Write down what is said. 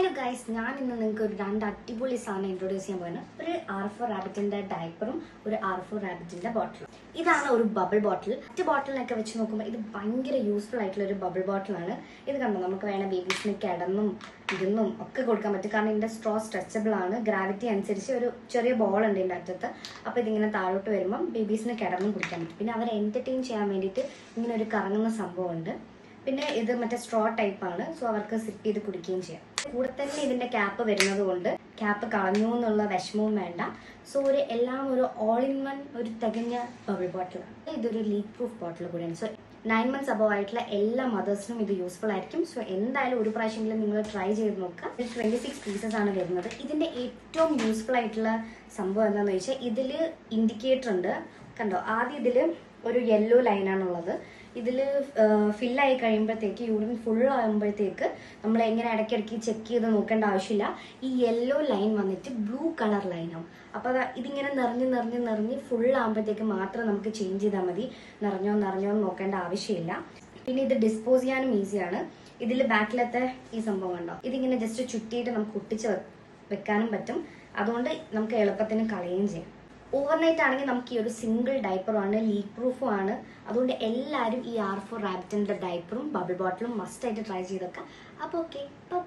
Hello guys, ഞാൻ ഇന്ന് നിങ്ങൾക്ക് ഒരു രണ്ട് അടിപൊളി സാധനം ഇൻട്രൊഡ്യൂസ് ചെയ്യാൻ പോകുന്നത്. ഒരു R4 റാബിറ്റിന്റെ ഡയപ്പറും ഒരു R4 റാബിറ്റിന്റെ ബോട്ടിലും. ഇതാണ് ഒരു ബബിൾ ബോട്ടിൽ. മറ്റ് ബോട്ടിലിനൊക്കെ വെച്ച് നോക്കുമ്പോൾ ഇത് ഭയങ്കര യൂസ്ഫുൾ ആയിട്ടുള്ള ഒരു ബബിൾ ബോട്ടിലാണ്. ഇത് കണ്ടോ, നമുക്ക് വേണം ബേബീസിന് കിടന്നും ഇരുന്നും ഒക്കെ കൊടുക്കാൻ പറ്റും. കാരണം ഇതിന്റെ സ്ട്രോ സ്ട്രെച്ചബിൾ ആണ്. ഗ്രാവിറ്റി അനുസരിച്ച് ഒരു ചെറിയ ബോൾ ഉണ്ട് ഇതിന്റെ അറ്റത്ത്. അപ്പോൾ ഇതിങ്ങനെ താഴോട്ട് വരുമ്പം ബേബീസിന് കിടന്നും കുടിക്കാൻ പറ്റും. പിന്നെ അവരെ എന്റർടൈൻ ചെയ്യാൻ വേണ്ടിയിട്ട് ഇങ്ങനെ ഒരു കറങ്ങുന്ന സംഭവമുണ്ട്. പിന്നെ ഇത് മറ്റേ സ്ട്രോ ടൈപ്പ് ആണ്, സോ അവർക്ക് സിപ്പ് ചെയ്ത് കുടിക്കുകയും ചെയ്യാം. കൂടെ തന്നെ ഇതിന്റെ ക്യാപ്പ് വരുന്നത് കൊണ്ട് ക്യാപ്പ് കളഞ്ഞു എന്നുള്ള വിഷമവും വേണ്ട. സോ എല്ലാം ഒരു ഓൾ ഇൻ വൺ ഒരു തികഞ്ഞ ബബിൾ ബോട്ടിലാണ്. ഇതൊരു ലീക്ക് പ്രൂഫ് ബോട്ടിൽ കൂടിയാണ്. സോ 9 months അബവ് ആയിട്ടുള്ള എല്ലാ മദേഴ്സിനും ഇത് യൂസ്ഫുൾ ആയിരിക്കും. സോ എന്തായാലും ഒരു പ്രാവശ്യമെങ്കിലും നിങ്ങൾ ട്രൈ ചെയ്ത് നോക്കുക. 26 പീസസ് ആണ് വരുന്നത്. ഇതിന്റെ ഏറ്റവും യൂസ്ഫുൾ ആയിട്ടുള്ള സംഭവം എന്താണെന്ന് വെച്ചാൽ ഇതിൽ ഇൻഡിക്കേറ്റർ ഉണ്ട്. കണ്ടോ, ആദ്യം ഇതിൽ ഒരു യെല്ലോ ലൈനാണുള്ളത്. ഇതിൽ ഫില്ലായി കഴിയുമ്പോഴത്തേക്ക്, യൂറിൻ ഫുൾ ആകുമ്പോഴത്തേക്ക് നമ്മൾ എങ്ങനെ ഇടയ്ക്കിടയ്ക്ക് ചെക്ക് ചെയ്ത് നോക്കേണ്ട ആവശ്യമില്ല. ഈ യെല്ലോ ലൈൻ വന്നിട്ട് ബ്ലൂ കളർ ലൈനാവും. അപ്പോൾ ഇതിങ്ങനെ നിറഞ്ഞ് ഫുൾ ആകുമ്പോഴത്തേക്ക് മാത്രം നമുക്ക് ചേഞ്ച് ചെയ്താൽ മതി. നിറഞ്ഞോ എന്ന് നോക്കേണ്ട ആവശ്യമില്ല. പിന്നെ ഇത് ഡിസ്പോസ് ചെയ്യാനും ഈസിയാണ്. ഇതിൽ ബാക്കിലത്തെ ഈ സംഭവം കണ്ടോ, ഇതിങ്ങനെ ജസ്റ്റ് ചുറ്റിയിട്ട് നമുക്ക് ഒട്ടിച്ച് വെക്കാനും പറ്റും. അതുകൊണ്ട് നമുക്ക് എളുപ്പത്തിന് കളയുകയും ചെയ്യാം. ഓവർനൈറ്റ് ആണെങ്കിൽ നമുക്ക് ഈ ഒരു സിംഗിൾ ഡയപ്പറുമാണ്, ലീക്ക് പ്രൂഫും ആണ്. അതുകൊണ്ട് എല്ലാവരും ഈ R4 റാബിറ്റിന്റെ ഡയപ്പറും ബബിൾ ബോട്ടിലും മസ്റ്റ് ആയിട്ട് ട്രൈ ചെയ്തൊക്കെ. അപ്പോൾ ഓക്കെ, ബൈ.